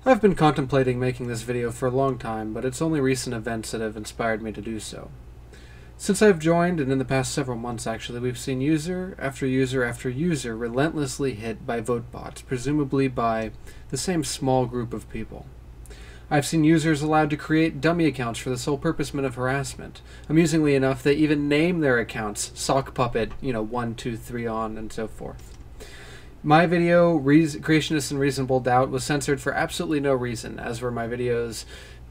I've been contemplating making this video for a long time, but it's only recent events that have inspired me to do so. Since I've joined, and in the past several months actually, we've seen user after user after user relentlessly hit by vote bots, presumably by the same small group of people. I've seen users allowed to create dummy accounts for the sole purpose of harassment. Amusingly enough, they even name their accounts Sock Puppet, 1, 2, 3 on, and so forth. My video, Creationist and Reasonable Doubt, was censored for absolutely no reason, as were my videos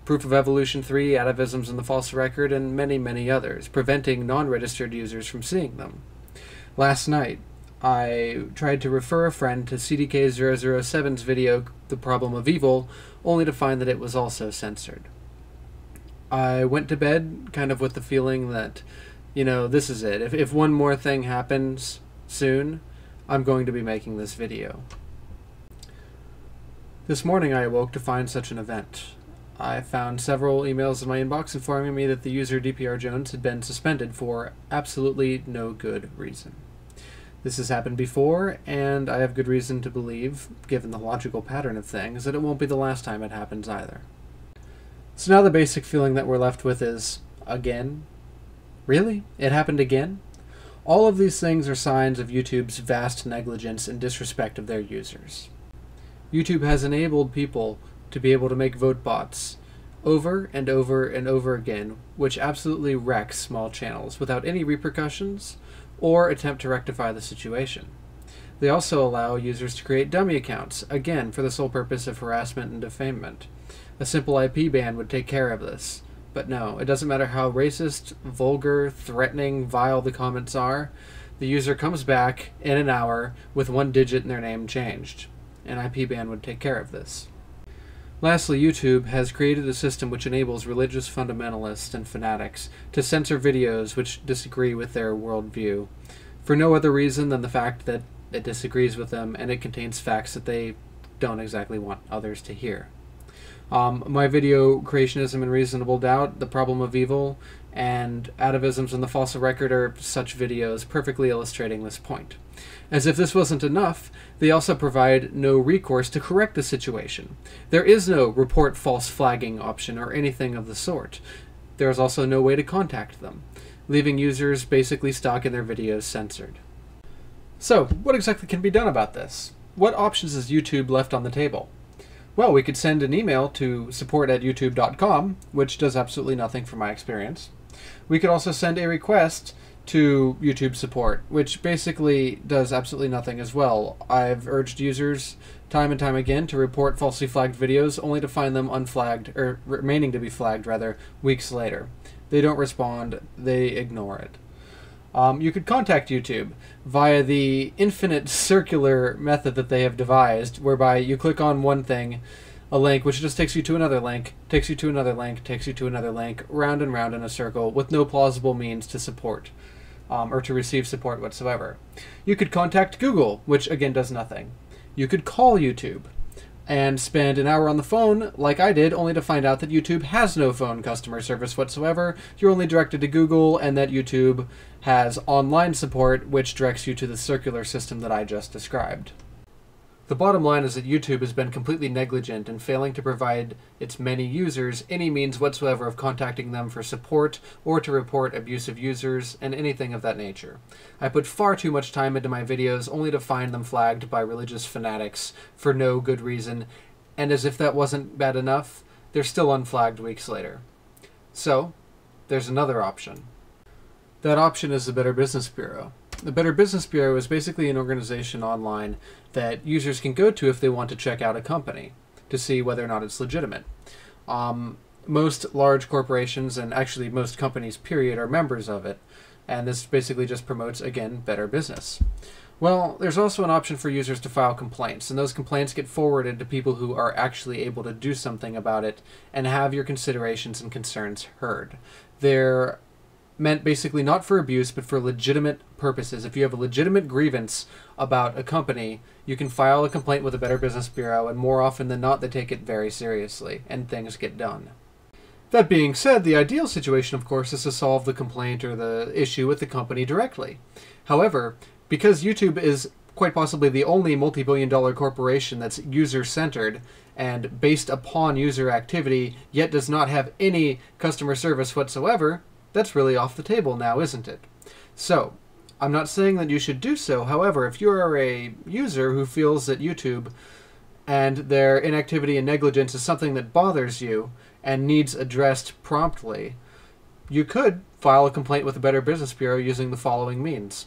Proof of Evolution 3, Atavisms and the False Record, and many, many others, preventing non-registered users from seeing them. Last night, I tried to refer a friend to CDK007's video, The Problem of Evil, only to find that it was also censored. I went to bed kind of with the feeling that, this is it. If one more thing happens soon, I'm going to be making this video. This morning I awoke to find such an event. I found several emails in my inbox informing me that the user DPR Jones had been suspended for absolutely no good reason. This has happened before, and I have good reason to believe, given the logical pattern of things, that it won't be the last time it happens either. So now the basic feeling that we're left with is, again? Really? It happened again? All of these things are signs of YouTube's vast negligence and disrespect of their users. YouTube has enabled people to be able to make vote bots over and over and over again, which absolutely wrecks small channels without any repercussions or attempt to rectify the situation. They also allow users to create dummy accounts, again for the sole purpose of harassment and defamation. A simple IP ban would take care of this. But no, it doesn't matter how racist, vulgar, threatening, vile the comments are, the user comes back in an hour with one digit in their name changed. An IP ban would take care of this. Lastly, YouTube has created a system which enables religious fundamentalists and fanatics to censor videos which disagree with their worldview, for no other reason than the fact that it disagrees with them and it contains facts that they don't exactly want others to hear. My video, Creationism and Reasonable Doubt, The Problem of Evil, and Atavisms and the False Record are such videos perfectly illustrating this point. As if this wasn't enough, they also provide no recourse to correct the situation. There is no report false flagging option or anything of the sort. There is also no way to contact them, leaving users basically stuck in their videos censored. So, what exactly can be done about this? What options has YouTube left on the table? Well, we could send an email to support@youtube.com, which does absolutely nothing from my experience. We could also send a request to YouTube support, which basically does absolutely nothing as well. I've urged users time and time again to report falsely flagged videos, only to find them unflagged, or remaining to be flagged rather, weeks later. They don't respond, they ignore it. You could contact YouTube via the infinite circular method that they have devised, whereby you click on one thing, a link, which just takes you to another link, takes you to another link, takes you to another link, round and round in a circle, with no plausible means to support, or to receive support whatsoever. You could contact Google, which again does nothing. You could call YouTube and spend an hour on the phone, like I did, only to find out that YouTube has no phone customer service whatsoever. You're only directed to Google, and that YouTube has online support, which directs you to the circular system that I just described. The bottom line is that YouTube has been completely negligent in failing to provide its many users any means whatsoever of contacting them for support or to report abusive users and anything of that nature. I put far too much time into my videos only to find them flagged by religious fanatics for no good reason, and as if that wasn't bad enough, they're still unflagged weeks later. So, there's another option. That option is the Better Business Bureau. The Better Business Bureau is basically an organization online that users can go to if they want to check out a company to see whether or not it's legitimate. Most large corporations, and actually most companies, period, are members of it, and this basically just promotes, again, better business. Well, there's also an option for users to file complaints, and those complaints get forwarded to people who are actually able to do something about it and have your considerations and concerns heard. They're meant basically not for abuse, but for legitimate purposes. If you have a legitimate grievance about a company, you can file a complaint with the Better Business Bureau, and more often than not, they take it very seriously, and things get done. That being said, the ideal situation, of course, is to solve the complaint or the issue with the company directly. However, because YouTube is quite possibly the only multi-billion-dollar corporation that's user-centered and based upon user activity, yet does not have any customer service whatsoever, that's really off the table now, isn't it? So, I'm not saying that you should do so. However, if you are a user who feels that YouTube and their inactivity and negligence is something that bothers you and needs addressed promptly, you could file a complaint with the Better Business Bureau using the following means.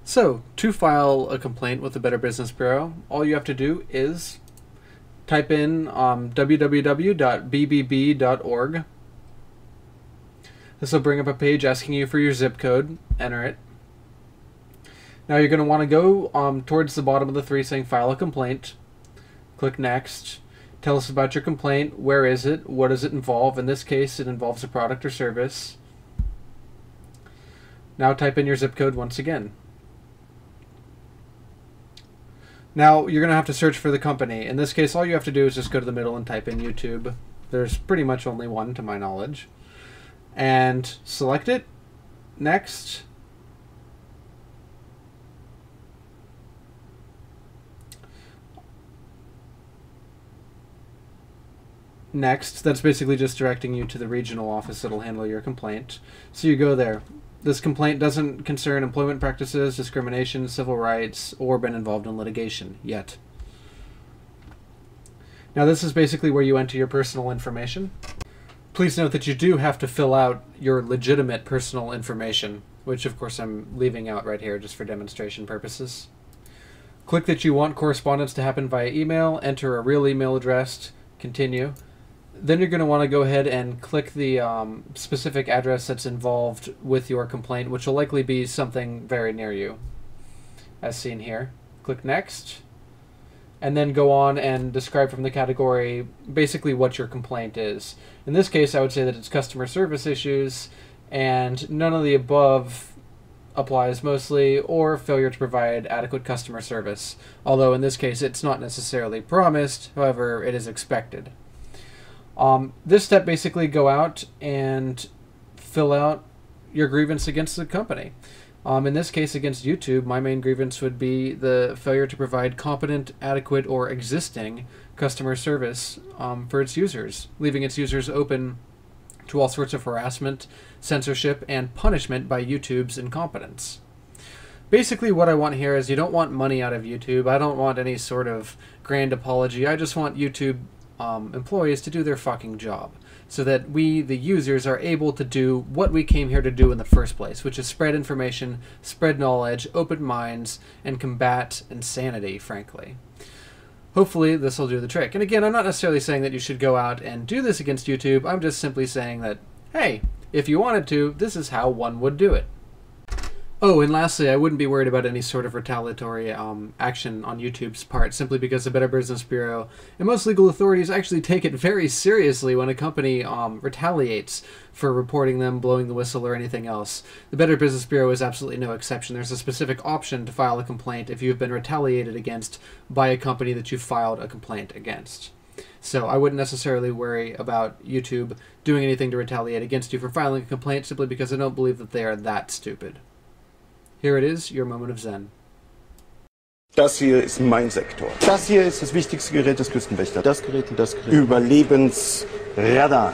So, to file a complaint with the Better Business Bureau, all you have to do is type in www.bbb.org. This will bring up a page asking you for your zip code. Enter it. Now you're going to want to go towards the bottom of the three saying File a Complaint. Click Next. Tell us about your complaint. Where is it? What does it involve? In this case, it involves a product or service. Now type in your zip code once again. Now you're going to have to search for the company. In this case, all you have to do is just go to the middle and type in YouTube. There's pretty much only one to my knowledge. And select it. Next. Next, that's basically just directing you to the regional office that'll handle your complaint. So you go there. This complaint doesn't concern employment practices, discrimination, civil rights, or been involved in litigation yet. Now this is basically where you enter your personal information. Please note that you do have to fill out your legitimate personal information, which of course I'm leaving out right here just for demonstration purposes. Click that you want correspondence to happen via email, enter a real email address, continue. Then you're going to want to go ahead and click the specific address that's involved with your complaint, which will likely be something very near you, as seen here. Click Next, and then go on and describe from the category basically what your complaint is. In this case, I would say that it's customer service issues, and none of the above applies mostly, or failure to provide adequate customer service. Although in this case, it's not necessarily promised, however, it is expected. This step basically go out and fill out your grievance against the company. In this case, against YouTube, my main grievance would be the failure to provide competent, adequate, or existing customer service for its users, leaving its users open to all sorts of harassment, censorship, and punishment by YouTube's incompetence. Basically, what I want here is you don't want money out of YouTube. I don't want any sort of grand apology. I just want YouTube employees to do their fucking job, so that we, the users, are able to do what we came here to do in the first place, which is spread information, spread knowledge, open minds, and combat insanity, frankly. Hopefully this will do the trick. And again, I'm not necessarily saying that you should go out and do this against YouTube. I'm just simply saying that, hey, if you wanted to, this is how one would do it. Oh, and lastly, I wouldn't be worried about any sort of retaliatory action on YouTube's part, simply because the Better Business Bureau and most legal authorities actually take it very seriously when a company retaliates for reporting them, blowing the whistle, or anything else. The Better Business Bureau is absolutely no exception. There's a specific option to file a complaint if you've been retaliated against by a company that you filed a complaint against. So I wouldn't necessarily worry about YouTube doing anything to retaliate against you for filing a complaint, simply because I don't believe that they are that stupid. Here it is, your moment of Zen. Das hier ist mein Sektor. Das hier ist das wichtigste Gerät des Küstenwächters. Das Gerät und das Gerät. Überlebensradar.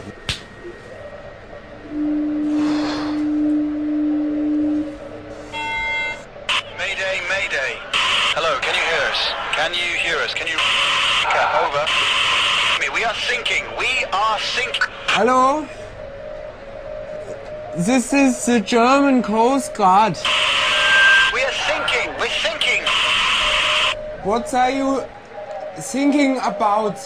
Mayday, Mayday. Hello, can you hear us? Can you hear us? Can you... Over. We are sinking. We are sinking. Hello? This is the German Coast Guard. We are sinking. We're sinking. What are you thinking about?